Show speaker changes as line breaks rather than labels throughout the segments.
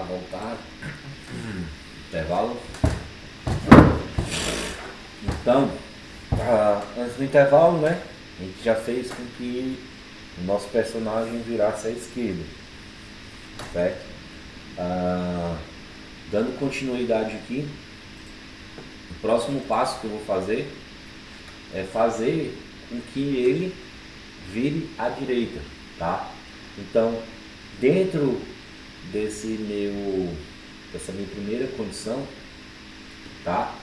voltar. Intervalo. Então, antes do intervalo, né? A gente já fez com que o nosso personagem virasse à esquerda. Certo? Dando continuidade aqui, o próximo passo que eu vou fazer é fazer com que ele vire à direita, tá? Então, dentro dessa minha primeira condição, tá?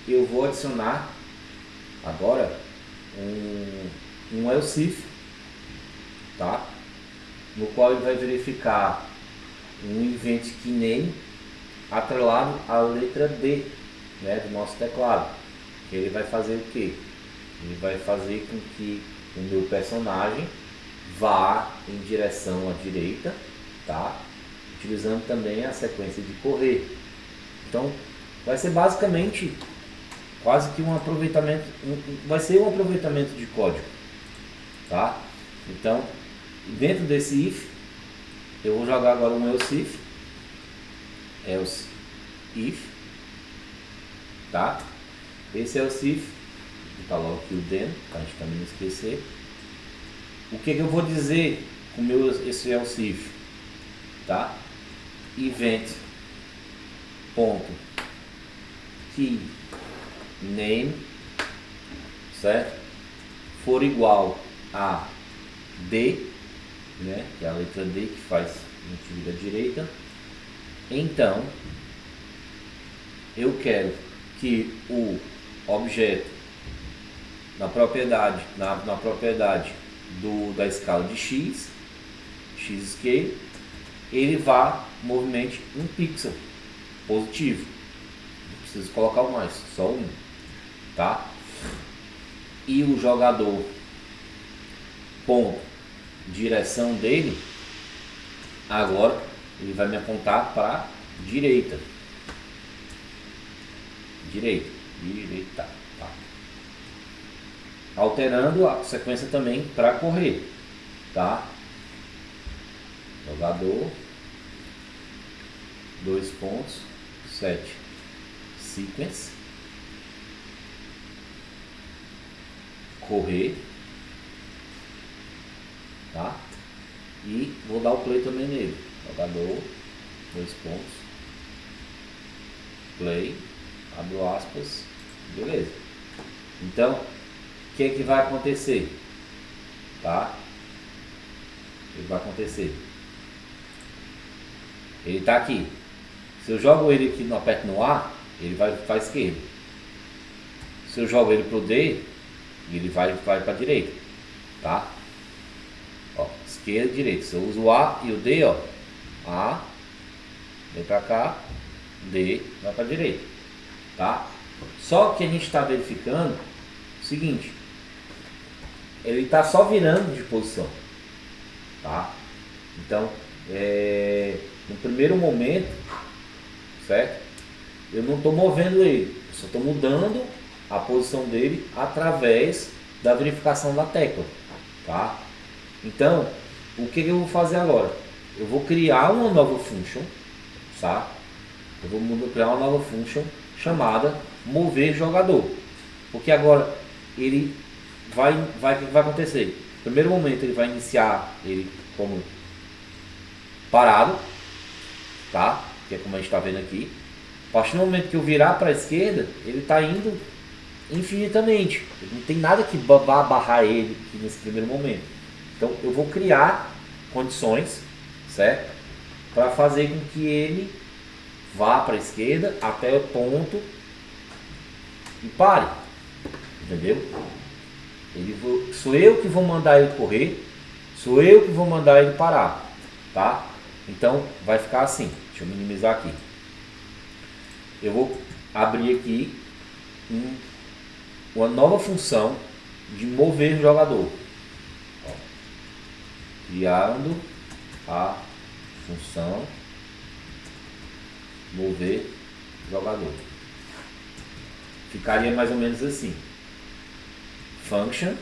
Eu vou adicionar agora um else if, tá? No qual ele vai verificar um event key name atrelado à letra D, né, do nosso teclado. Que ele vai fazer o quê? Ele vai fazer com que o meu personagem vá em direção à direita, tá? Utilizando também a sequência de correr. Então, vai ser basicamente quase que um aproveitamento, vai ser um aproveitamento de código, tá? Então, dentro desse if, eu vou jogar agora um else if, tá? Esse else if, vou botar logo aqui o then, para a gente também não esquecer. O que eu vou dizer com esse else if, tá? Event ponto key name, certo? For igual a D, né? Que é a letra D que faz a gente vir à direita. Então, eu quero que o objeto na propriedade da escala de x scale, ele vá movimente um pixel positivo. Não preciso colocar o mais, só um, tá? E o jogador ponto direção dele, agora ele vai me apontar para direita, tá? Alterando a sequência também para correr, tá? Jogador, 2 pontos, 7, sequence, correr, tá? E vou dar o play também nele. Jogador, 2 pontos, play, abro aspas, beleza. Então, o que é que vai acontecer? Tá? O que vai acontecer? Ele está aqui. Se eu jogo ele aqui, não aperto no A, ele vai para a esquerda. Se eu jogo ele pro D, ele vai para a direita, tá? Ó, esquerda e direita. Se eu uso o A e o D, ó, A vem para cá, D vai para a direita, tá? Só que a gente está verificando o seguinte: ele está só virando de posição, tá? Então, no primeiro momento, certo? Eu não estou movendo ele, eu só estou mudando a posição dele através da verificação da tecla, tá? Então, o que eu vou fazer agora? Eu vou criar uma nova function, tá? Eu vou criar uma nova function chamada mover jogador, porque agora ele o que vai acontecer? No primeiro momento ele vai iniciar ele como parado, tá? Que é como a gente está vendo aqui. A partir do momento que eu virar para a esquerda, ele está indo infinitamente. Não tem nada que vá barrar ele aqui nesse primeiro momento. Então eu vou criar condições, certo? Para fazer com que ele vá para a esquerda até o ponto e pare. Entendeu? Sou eu que vou mandar ele correr, sou eu que vou mandar ele parar, tá? Então vai ficar assim. Deixa eu minimizar aqui. Eu vou abrir aqui uma nova função de mover jogador. Ó, criando a função mover jogador. Ficaria mais ou menos assim. Function,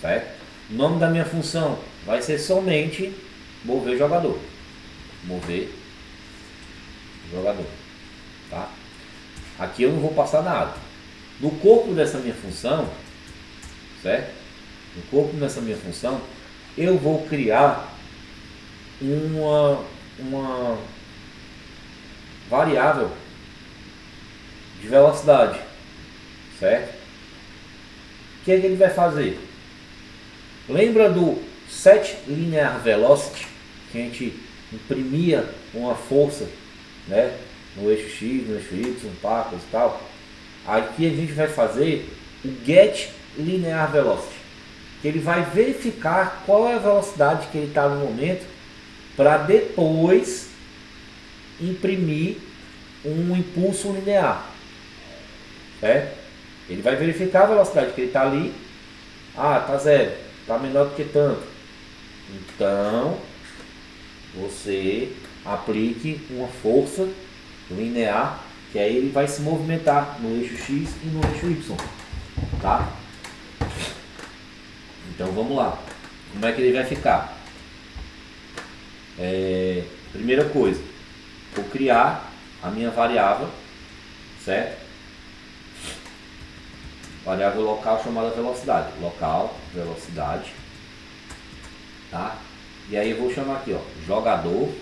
certo? O nome da minha função vai ser somente mover jogador. Mover jogador. Tá? Aqui eu não vou passar nada. No corpo dessa minha função, certo? No corpo dessa minha função, eu vou criar uma variável de velocidade, certo? O que é que ele vai fazer? Lembra do set linear velocity, que a gente imprimia uma força, né, no eixo X, no eixo Y, coisa e tal? Aqui a gente vai fazer o get linear velocity, que ele vai verificar qual é a velocidade que ele está no momento, para depois imprimir um impulso linear, certo? Ele vai verificar a velocidade que ele está ali. Ah, tá zero, tá menor do que tanto. Então você aplique uma força linear, que aí ele vai se movimentar no eixo X e no eixo Y, tá? Então vamos lá. Como é que ele vai ficar? Primeira coisa, vou criar a minha variável, certo? Variável local chamada velocidade. Local, velocidade, tá? E aí eu vou chamar aqui, ó, jogador,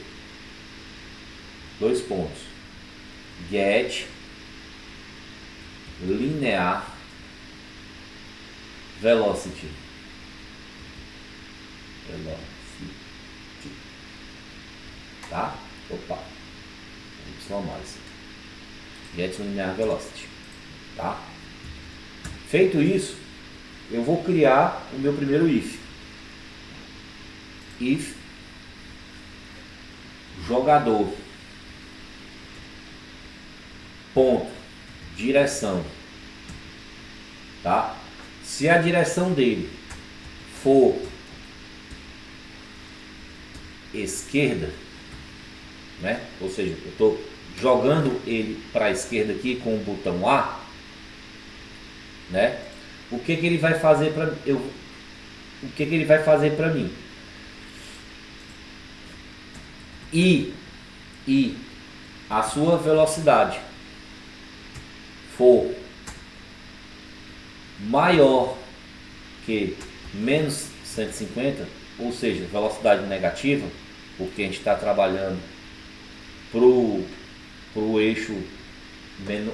dois pontos, get linear velocity. Tá? Opa. Y mais. Get linear velocity. Tá? Feito isso, eu vou criar o meu primeiro if. If jogador ponto direção, tá? Se a direção dele for esquerda, né? Ou seja, eu estou jogando ele para a esquerda aqui com o botão A, né? O que ele vai fazer para o que ele vai fazer para mim? E a sua velocidade for maior que menos 150, ou seja, velocidade negativa, porque a gente está trabalhando pro eixo,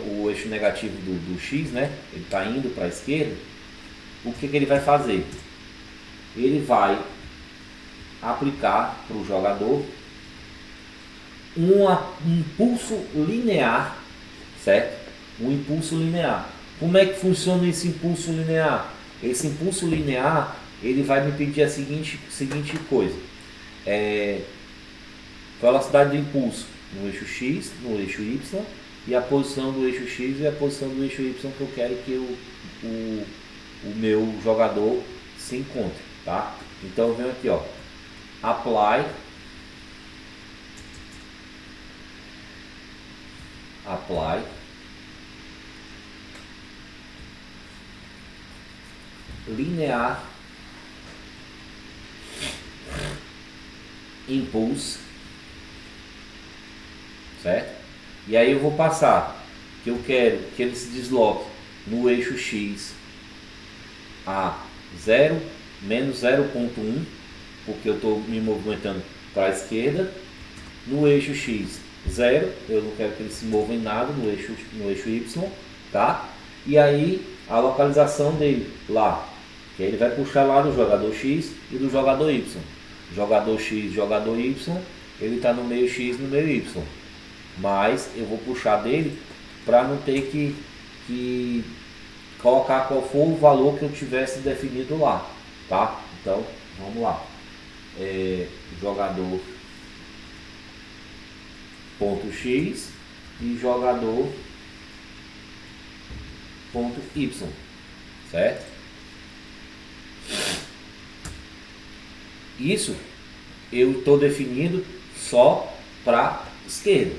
o eixo negativo do X, né? Ele está indo para a esquerda. O que ele vai fazer? Ele vai aplicar para o jogador um impulso linear, certo? Um impulso linear. Como é que funciona esse impulso linear? Esse impulso linear, ele vai me pedir a seguinte coisa. Velocidade do impulso no eixo X, no eixo Y, e a posição do eixo X e a posição do eixo Y que eu quero que o meu jogador se encontre, tá? Então eu venho aqui, ó, apply linear impulse, certo? E aí eu vou passar que eu quero que ele se desloque no eixo X a 0 menos 0,1, porque eu estou me movimentando para a esquerda. No eixo X 0, eu não quero que ele se mova em nada no eixo Y, tá? E aí a localização dele lá, que aí ele vai puxar lá do jogador X e do jogador Y. Jogador X, jogador Y, ele está no meio X, no meio Y. Mas eu vou puxar dele para não ter que colocar qual for o valor que eu tivesse definido lá, tá? Então, vamos lá. Jogador ponto X e jogador ponto Y, certo? Isso eu estou definindo só para esquerda,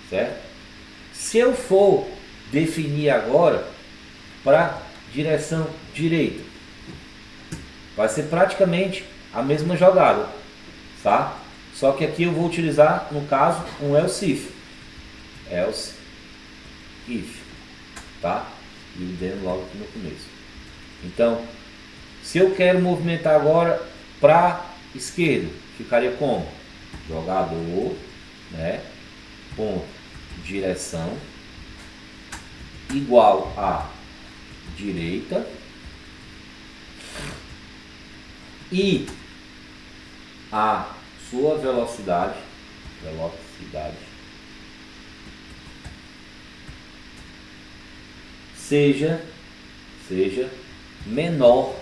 certo? Se eu for definir agora para direção direita, vai ser praticamente a mesma jogada, tá? Só que aqui eu vou utilizar, no caso, um else if, tá? E o then logo aqui no começo. Então, se eu quero movimentar agora para esquerda, ficaria como? Jogador, né? Ponto, direção, igual a direita, e a sua velocidade seja menor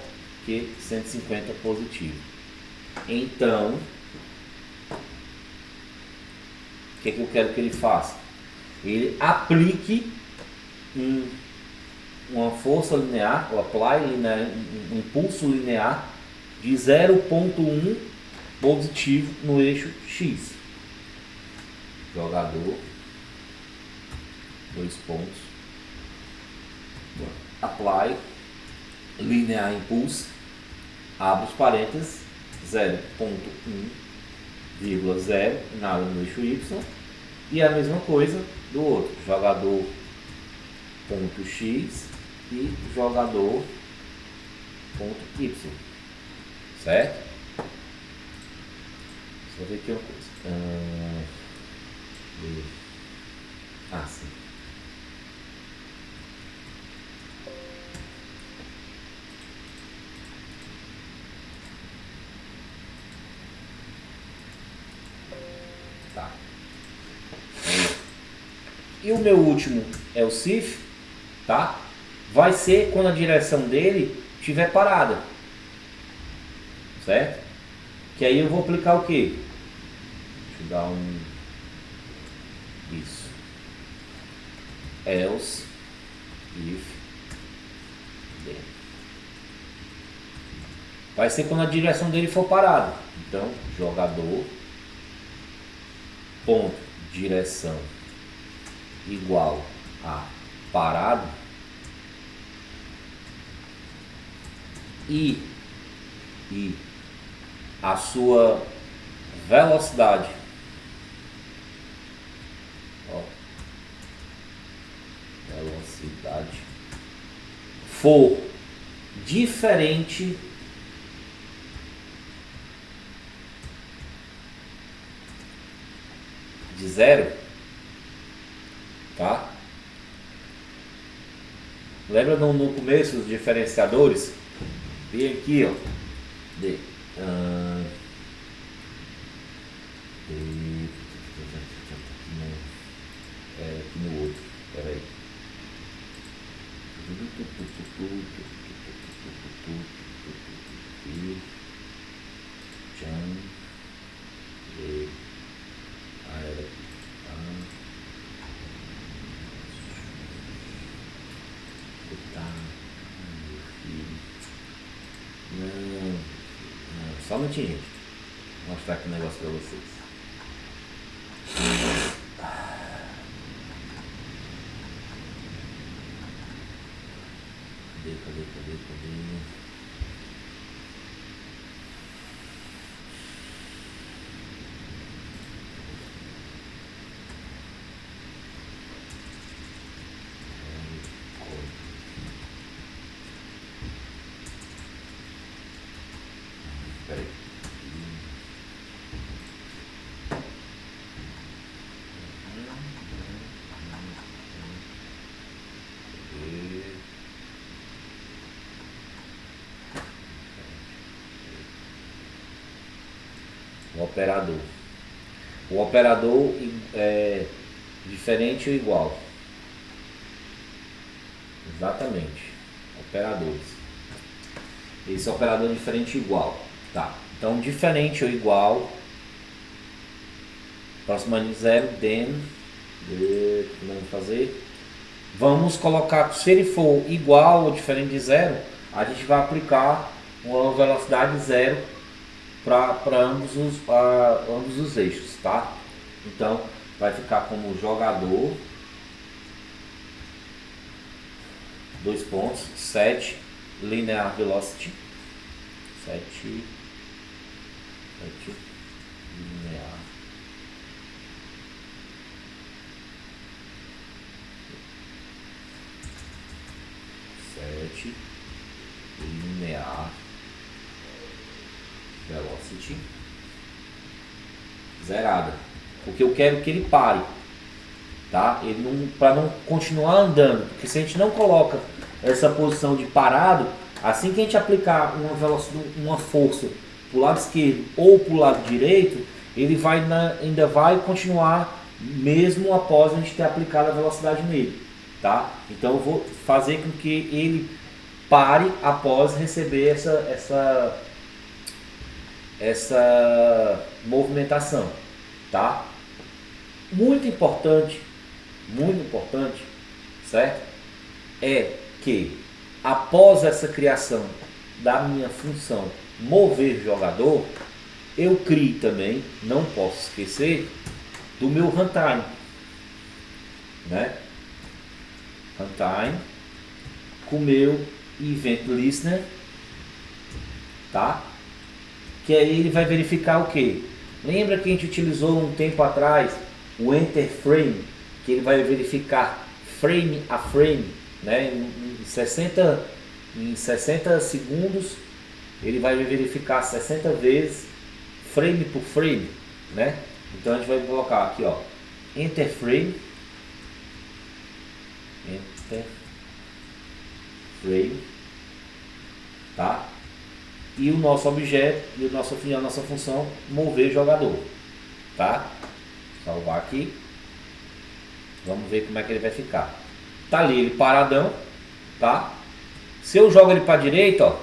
que 150 positivo. Então, o que é que eu quero que ele faça? Ele aplique uma força linear, ou apply linear, um impulso linear de 0,1 positivo no eixo X. Jogador, 2 pontos, apply linear impulse, abre os parênteses, 0,1,0 nada no eixo Y, e a mesma coisa do outro, jogador ponto X e jogador ponto Y, certo? Só ver aqui uma coisa. Sim. Tá. E o meu último é o SIF, tá? Vai ser quando a direção dele estiver parada, certo? Que aí eu vou aplicar o quê? Deixa eu dar isso. Else, if, then. Vai ser quando a direção dele for parada. Então, jogador, ponto, direção, igual a parado, e a sua velocidade, for diferente de 0, tá? Lembra no começo os diferenciadores? Vem aqui, ó. Aqui no outro. Espera aí. Só um minutinho, gente. Vou mostrar aqui um negócio pra vocês. Cadê? Espera aí. O operador é diferente ou igual? Exatamente. Operadores. Esse operador é diferente ou igual. Tá. Então, diferente ou igual. Próximo de 0, then. Vamos fazer. Vamos colocar, se ele for igual ou diferente de 0, a gente vai aplicar uma velocidade 0 para ambos os eixos, tá? Então vai ficar como jogador, 2 pontos, set linear velocity, set linear. Set linear velocity zerada, porque eu quero que ele pare, tá? Ele não, para não continuar andando, porque se a gente não coloca essa posição de parado, assim que a gente aplicar uma velocidade, uma força para o lado esquerdo ou para o lado direito, ele vai ainda vai continuar mesmo após a gente ter aplicado a velocidade nele, tá? Então eu vou fazer com que ele pare após receber essa movimentação, tá? Muito importante, certo? É que após essa criação da minha função mover jogador, eu crio também, não posso esquecer, do meu runtime, né? Runtime com o meu event listener, tá? Que aí ele vai verificar o que? Lembra que a gente utilizou um tempo atrás o enter frame, que ele vai verificar frame a frame, né? Em 60 segundos ele vai verificar 60 vezes frame por frame, né? Então a gente vai colocar aqui, ó, enter frame, tá? E o nosso objeto e a nossa função mover jogador, tá? Salvar aqui. Vamos ver como é que ele vai ficar. Tá ali ele paradão, tá? Se eu jogo ele para direita, ó,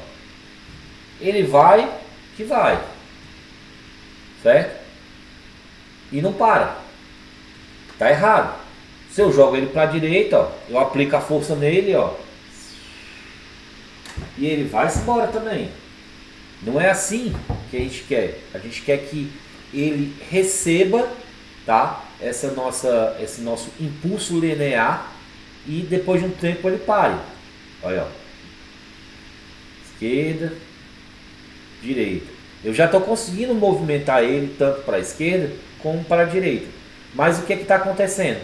ele vai que vai, certo? E não para. Tá errado. Se eu jogo ele para direita, ó, eu aplico a força nele, ó, e ele vai-se embora também. Não é assim que a gente quer. A gente quer que ele receba, tá? Esse nosso impulso linear e depois de um tempo ele pare. Olha, ó. Esquerda, direita. Eu já estou conseguindo movimentar ele tanto para a esquerda como para a direita. Mas o que está acontecendo?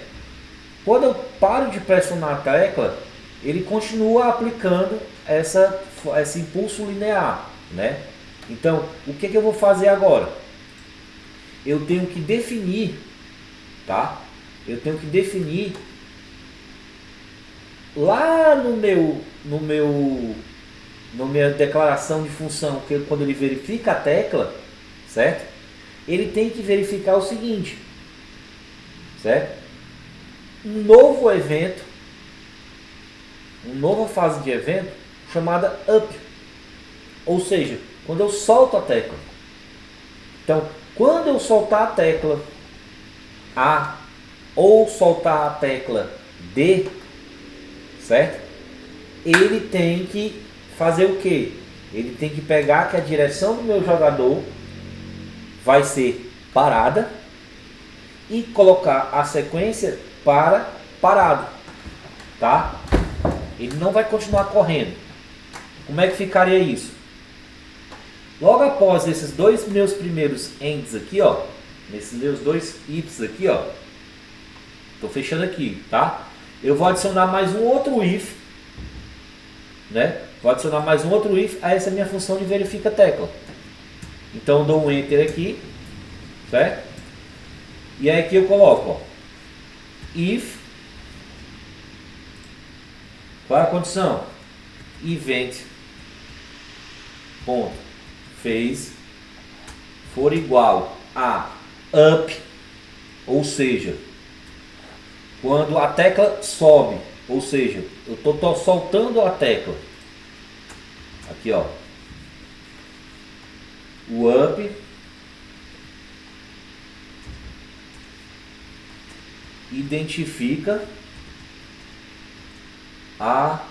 Quando eu paro de pressionar a tecla, ele continua aplicando esse impulso linear, né? Então, o que eu vou fazer agora? Eu tenho que definir, tá? Eu tenho que definir lá na minha declaração de função, que quando ele verifica a tecla, certo? Ele tem que verificar o seguinte, certo? Um novo evento, uma nova fase de evento chamada up, ou seja, quando eu solto a tecla. Então, quando eu soltar a tecla A ou soltar a tecla D, certo? Ele tem que fazer o que? Ele tem que pegar que a direção do meu jogador vai ser parada e colocar a sequência para parado, tá? Ele não vai continuar correndo. Como é que ficaria isso? Logo após esses dois meus primeiros ends aqui, ó, nesses meus dois ifs aqui, ó, tô fechando aqui, tá? Eu vou adicionar mais um outro if, né? Vou adicionar mais um outro if a essa minha função de verifica tecla. Então eu dou um enter aqui, certo? E aí aqui eu coloco, ó, if, qual é a condição? Event ponto phase for igual a up, ou seja, quando a tecla sobe, ou seja, eu estou soltando a tecla, aqui ó, o up identifica a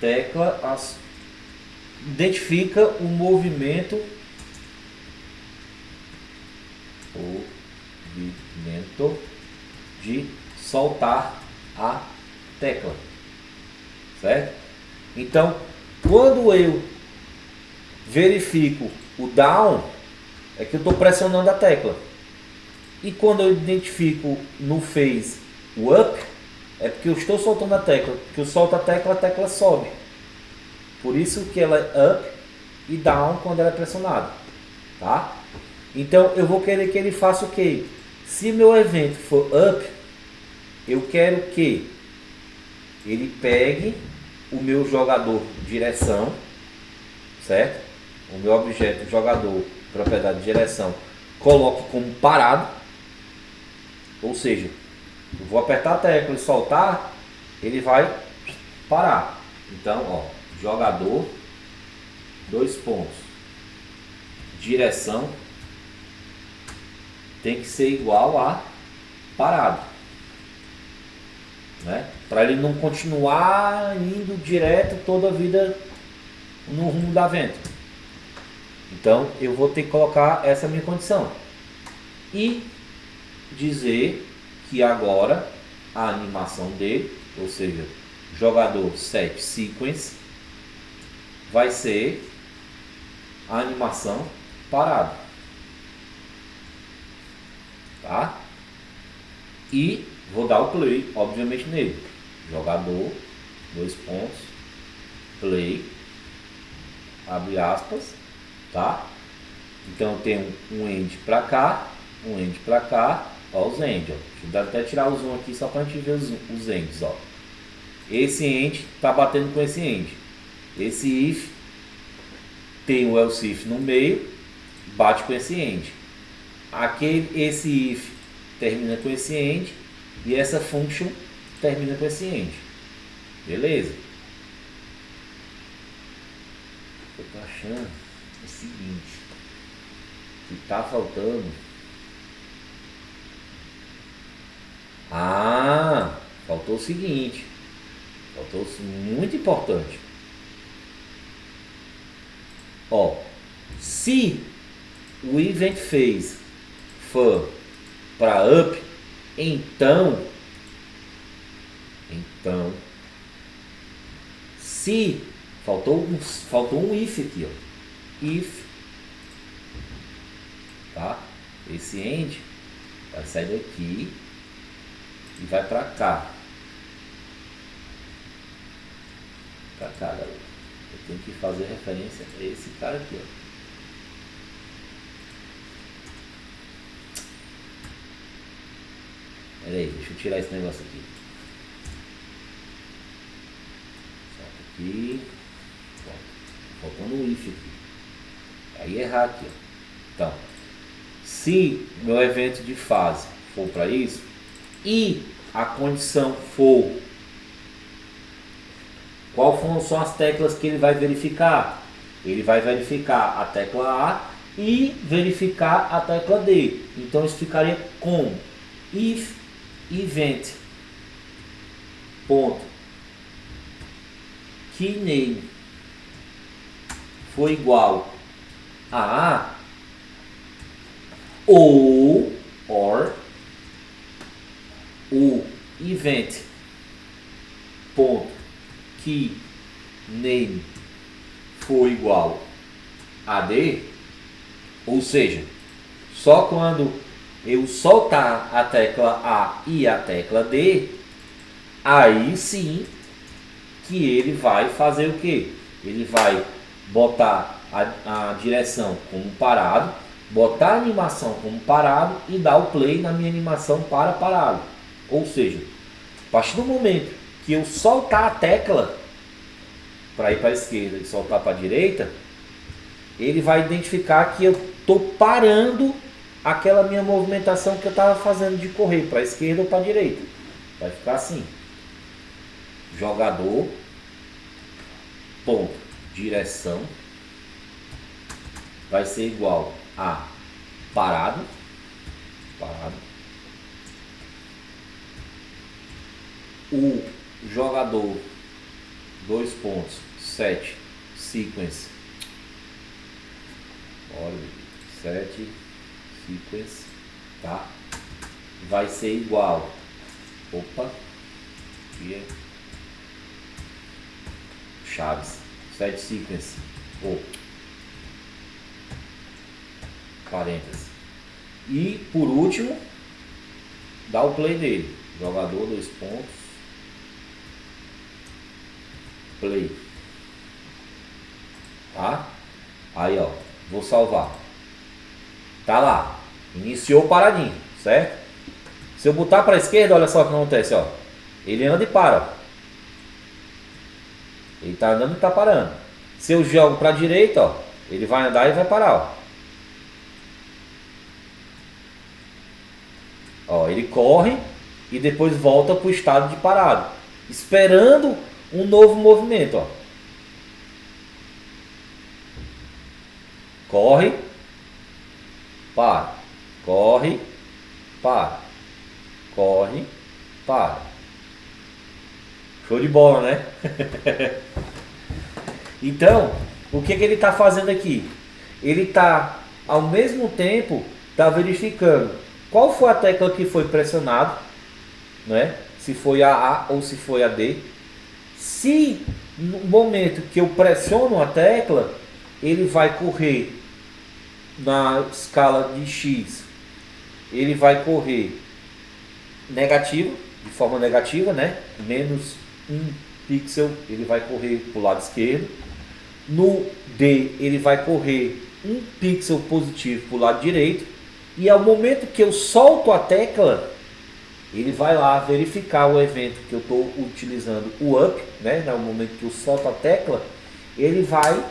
tecla, identifica o movimento de soltar a tecla, certo? Então, quando eu verifico o down, é que eu estou pressionando a tecla. E quando eu identifico no phase o up, é porque eu estou soltando a tecla. Porque eu solto a tecla sobe. Por isso que ela é up e down quando ela é pressionada. Tá? Então eu vou querer que ele faça o quê? Se meu evento for up, eu quero que ele pegue o meu jogador direção, certo? O meu objeto jogador, propriedade de direção, coloque como parado. Ou seja, eu vou apertar a tecla e soltar, ele vai parar. Então, ó, jogador, dois pontos, direção, tem que ser igual a parado, né? Para ele não continuar indo direto toda a vida no rumo da vento. Então eu vou ter que colocar essa minha condição e dizer que agora a animação dele, ou seja, jogador set sequence, vai ser a animação parado, tá? E vou dar o play, obviamente, nele. Jogador, dois pontos, play, abre aspas, tá? Então eu tenho um end para cá, um end para cá, ó os end, ó. Deixa eu até tirar o zoom aqui só para a gente ver os ends, ó. Esse end tá batendo com esse end. Esse if tem o else if no meio, bate com esse end. Esse if termina com esse end e essa function termina com esse end. Beleza? Eu tô achando o seguinte, que tá faltando. Faltou o seguinte. Faltou muito importante. Ó, se o event phase for para up, então se faltou um if aqui, ó. If, tá? Esse end vai sair daqui e vai para cá. Para cá, galera. Eu tenho que fazer referência a esse cara aqui, ó. Pera aí, deixa eu tirar esse negócio aqui. Solta aqui. Faltando um if aqui. Aí errar aqui, ó. Então, se meu evento de fase for para isso e a condição for, qual são as teclas que ele vai verificar? Ele vai verificar a tecla A e verificar a tecla D. Então isso ficaria com if event ponto keyname for igual a ou or o event ponto keyname for igual a D, ou seja, só quando eu soltar a tecla A e a tecla D, aí sim que ele vai fazer o que? Ele vai botar a direção como parado, botar a animação como parado e dar o play na minha animação para parado. Ou seja, a partir do momento que eu soltar a tecla para ir para a esquerda e soltar para a direita, ele vai identificar que eu estou parando aquela minha movimentação que eu estava fazendo de correr para a esquerda ou para a direita. Vai ficar assim. Jogador, ponto, direção, vai ser igual a parado, o jogador, dois pontos, set, sequence, set, sequence, tá? Vai ser igual, chaves, set sequence, parênteses. E por último, dá o play dele. Jogador, 2 pontos. Play. Tá? Aí, ó. Vou salvar. Tá lá. Iniciou paradinho, certo? Se eu botar para a esquerda, olha só o que acontece, ó. Ele anda e para. Ele tá andando e tá parando. Se eu jogo para a direita, ó, ele vai andar e vai parar, ó. Ó, ele corre e depois volta para o estado de parado, esperando um novo movimento, ó. Corre, para, corre, para, corre, para. Show de bola, né? Então, o que ele está fazendo aqui? Ele está, ao mesmo tempo, está verificando qual foi a tecla que foi pressionada, né? Se foi a A ou se foi a D. Se no momento que eu pressiono a tecla, ele vai correr na escala de X, ele vai correr negativo, de forma negativa, né? Menos 1 pixel, ele vai correr para o lado esquerdo. No D, ele vai correr 1 pixel positivo para o lado direito. E ao momento que eu solto a tecla, ele vai lá verificar o evento que eu estou utilizando, o up, né? No momento que eu solto a tecla, ele vai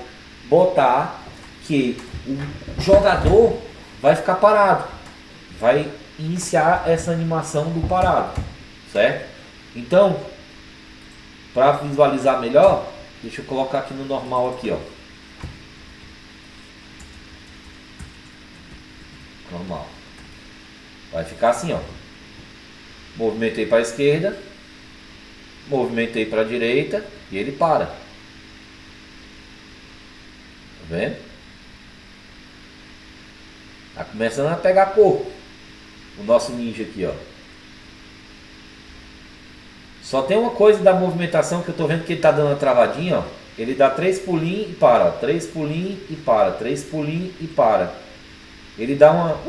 botar que o jogador vai ficar parado, vai iniciar essa animação do parado, certo? Então, para visualizar melhor, deixa eu colocar aqui no normal aqui, ó. Normal. Vai ficar assim, ó. Movimentei para a esquerda, movimentei para a direita e ele para. Tá vendo? Tá começando a pegar corpo o nosso ninja aqui, ó. Só tem uma coisa da movimentação que eu tô vendo que ele tá dando uma travadinha, ó. Ele dá 3 pulinhos e para, ó. 3 pulinhos e para, 3 pulinhos e para. Ele dá uma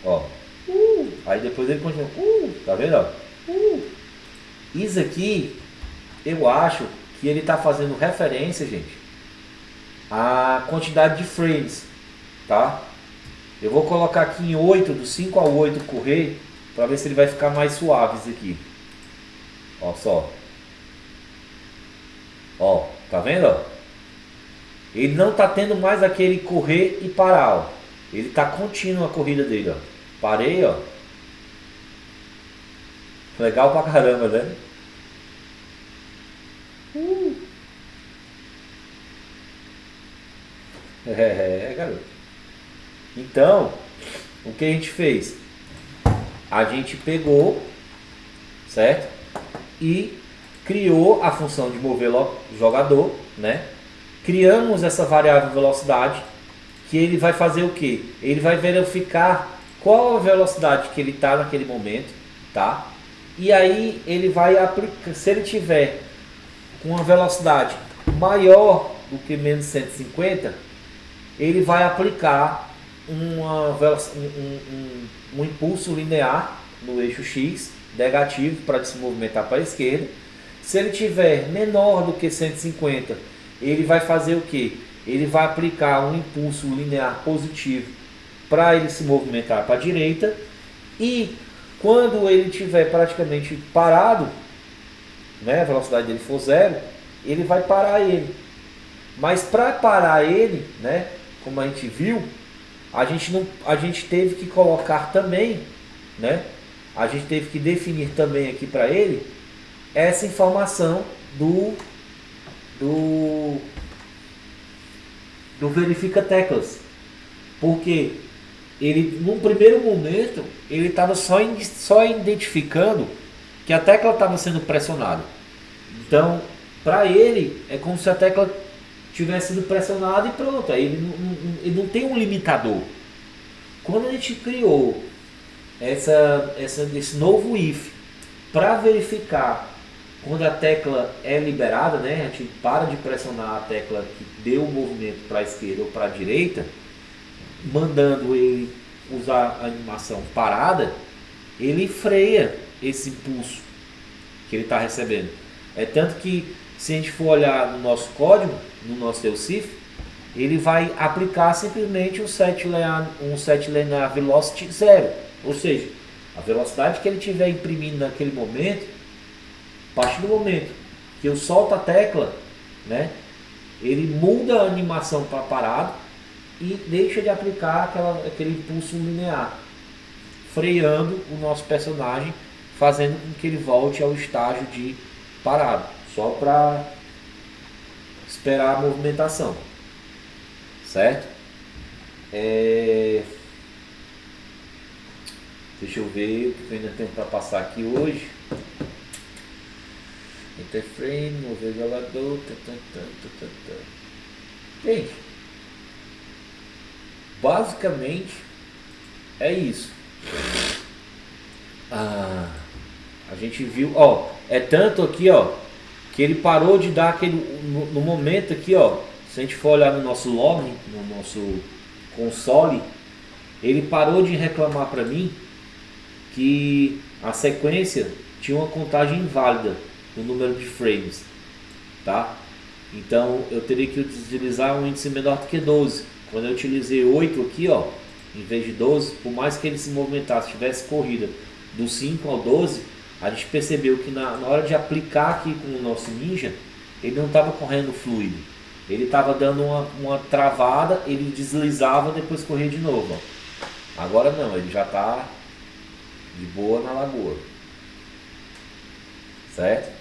ó. Aí depois ele continua, tá vendo, ó? Isso aqui, eu acho que ele tá fazendo referência, gente, à quantidade de frames, tá? Eu vou colocar aqui em 8, do 5 a 8 correr, para ver se ele vai ficar mais suave isso aqui. Ó só. Ó, tá vendo, ó? Ele não tá tendo mais aquele correr e parar, ó. Ele tá contínuo a corrida dele, ó. Parei, ó. Legal pra caramba, né? Garoto. Então, o que a gente fez? A gente pegou, certo? E criou a função de mover jogador, né? Criamos essa variável velocidade, que ele vai fazer o que? Ele vai verificar qual a velocidade que ele está naquele momento, tá? E aí ele vai aplicar, se ele tiver com uma velocidade maior do que menos 150, ele vai aplicar um impulso linear no eixo X, negativo, para se movimentar para a esquerda. Se ele tiver menor do que 150, ele vai fazer o que? Ele vai aplicar um impulso linear positivo para ele se movimentar para a direita. E quando ele estiver praticamente parado, né, a velocidade dele for zero, ele vai parar ele. Mas para parar ele, né, como a gente viu, a gente teve que colocar também, né, a gente teve que definir também aqui para ele essa informação do verifica teclas, porque ele, num primeiro momento, ele estava só identificando que a tecla estava sendo pressionada. Então, para ele, é como se a tecla tivesse sido pressionada e pronto. Aí ele não tem um limitador. Quando a gente criou esse novo if para verificar quando a tecla é liberada, né, a gente para de pressionar a tecla que deu o movimento para a esquerda ou para a direita, mandando ele usar a animação parada, ele freia esse impulso que ele está recebendo. É tanto que, se a gente for olhar no nosso código, no nosso EUCIF, ele vai aplicar simplesmente um set linear velocity 0. Ou seja, a velocidade que ele estiver imprimindo naquele momento, a partir do momento que eu solto a tecla, né, ele muda a animação para parado e deixa de aplicar aquele impulso linear, freando o nosso personagem, fazendo com que ele volte ao estágio de parado, só para esperar a movimentação, certo? Deixa eu ver o que eu ainda tenho para passar aqui hoje. Interframe, mover jogador. Gente, basicamente é isso. A gente viu, ó, é tanto aqui, ó, que ele parou de dar aquele no momento aqui, ó. Se a gente for olhar no nosso log, no nosso console, ele parou de reclamar para mim que a sequência tinha uma contagem inválida no número de frames, tá? Então eu teria que utilizar um índice menor do que 12. Quando eu utilizei 8 aqui, ó, em vez de 12, por mais que ele se movimentasse, tivesse corrida do 5 ao 12, a gente percebeu que na hora de aplicar aqui com o nosso Ninja, ele não estava correndo fluido. Ele estava dando uma travada, ele deslizava e depois corria de novo, ó. Agora não, ele já está de boa na lagoa, certo?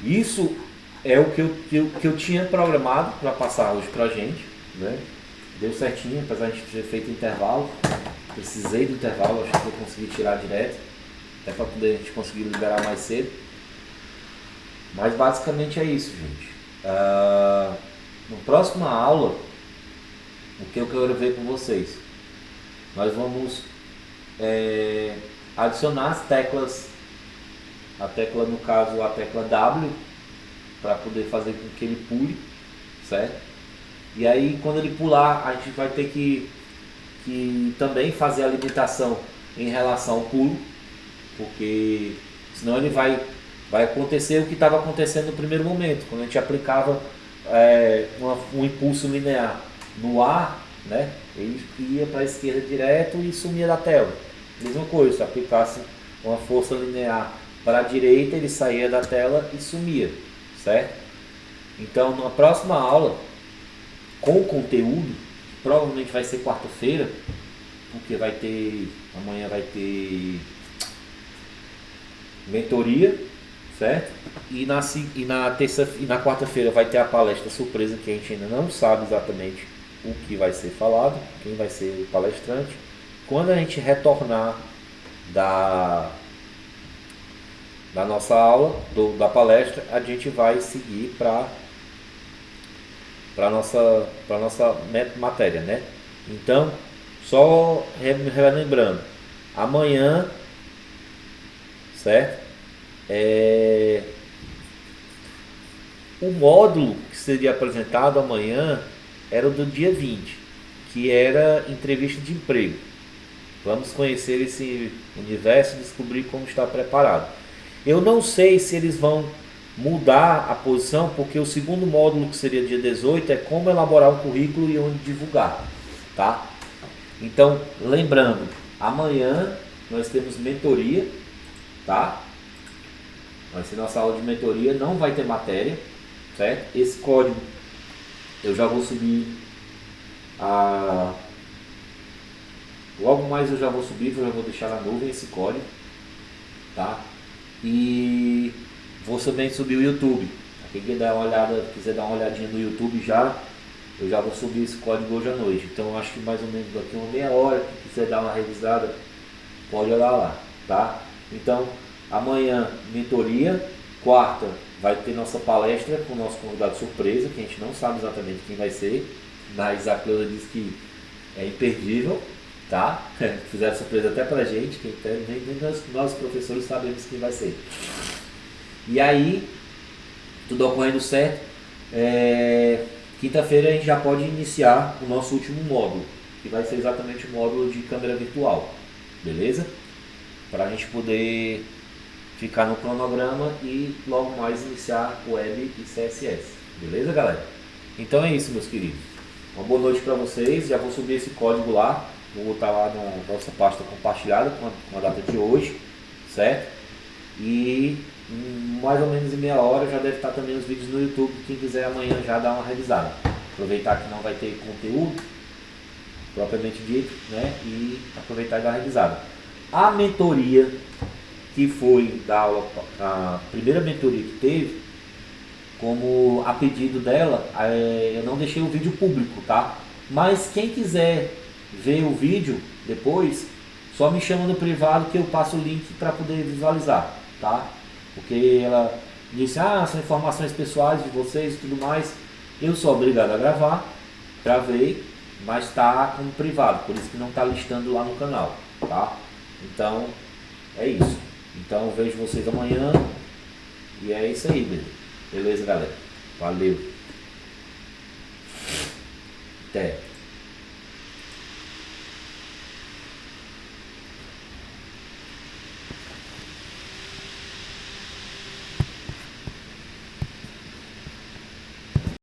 Isso é o que eu tinha programado para passar hoje pra gente, né? Deu certinho, apesar de a gente ter feito intervalo. Precisei do intervalo, acho que eu consegui tirar direto, até para poder a gente conseguir liberar mais cedo. Mas basicamente é isso, gente. Na próxima aula, o que eu quero ver com vocês? Nós vamos adicionar as teclas, a tecla, no caso, a tecla W, para poder fazer com que ele pule, certo? E aí, quando ele pular, a gente vai ter que também fazer a limitação em relação ao pulo, porque senão ele vai acontecer o que estava acontecendo no primeiro momento, quando a gente aplicava um impulso linear no ar, né? Ele ia para a esquerda direto e sumia da tela. Mesma coisa, se aplicasse uma força linear para a direita, ele saía da tela e sumia, certo? Então, na próxima aula, com o conteúdo, provavelmente vai ser quarta-feira, porque amanhã vai ter mentoria, certo? E na quarta-feira vai ter a palestra surpresa, que a gente ainda não sabe exatamente o que vai ser falado, quem vai ser o palestrante. Quando a gente retornar da nossa aula, da palestra, a gente vai seguir para nossa matéria, né? Então, só relembrando, amanhã, certo? O módulo que seria apresentado amanhã era o do dia 20, que era entrevista de emprego. Vamos conhecer esse universo e descobrir como está preparado. Eu não sei se eles vão mudar a posição, porque o segundo módulo, que seria dia 18, é como elaborar um currículo e onde divulgar, tá? Então, lembrando, amanhã nós temos mentoria, tá? Vai ser nossa aula de mentoria, não vai ter matéria, certo? Esse código eu já vou subir logo mais eu já vou subir, eu já vou deixar na nuvem esse código, tá? E vou também subir o YouTube. Quem quiser dar uma olhadinha no YouTube eu já vou subir esse código hoje à noite. Então acho que mais ou menos daqui uma meia hora, quem quiser dar uma revisada, pode olhar lá, tá? Então, amanhã mentoria, quarta vai ter nossa palestra com o nosso convidado surpresa, que a gente não sabe exatamente quem vai ser, mas a Cleusa disse que é imperdível, tá? Fizeram surpresa até pra gente, que nem nós professores sabemos quem vai ser. E aí, tudo ocorrendo certo, quinta-feira a gente já pode iniciar o nosso último módulo, que vai ser exatamente o módulo de câmera virtual, beleza? Para a gente poder ficar no cronograma e logo mais iniciar web e CSS, beleza, galera? Então é isso, meus queridos. Uma boa noite para vocês. Já vou subir esse código lá, vou botar lá na nossa pasta compartilhada com a data de hoje, certo? E mais ou menos em meia hora já deve estar também os vídeos no YouTube. Quem quiser amanhã já dar uma revisada. Aproveitar que não vai ter conteúdo propriamente dito, né? E aproveitar e dar uma revisada. A mentoria que foi da aula, a primeira mentoria que teve, como a pedido dela, eu não deixei o vídeo público, tá? Mas quem quiser ver o vídeo depois, só me chama no privado que eu passo o link para poder visualizar, tá? Porque ela disse, são informações pessoais de vocês e tudo mais. Eu sou obrigado a gravar, gravei, mas está como privado, por isso que não está listando lá no canal, tá? Então, é isso. Então, eu vejo vocês amanhã e é isso aí, beleza, galera? Valeu. Até.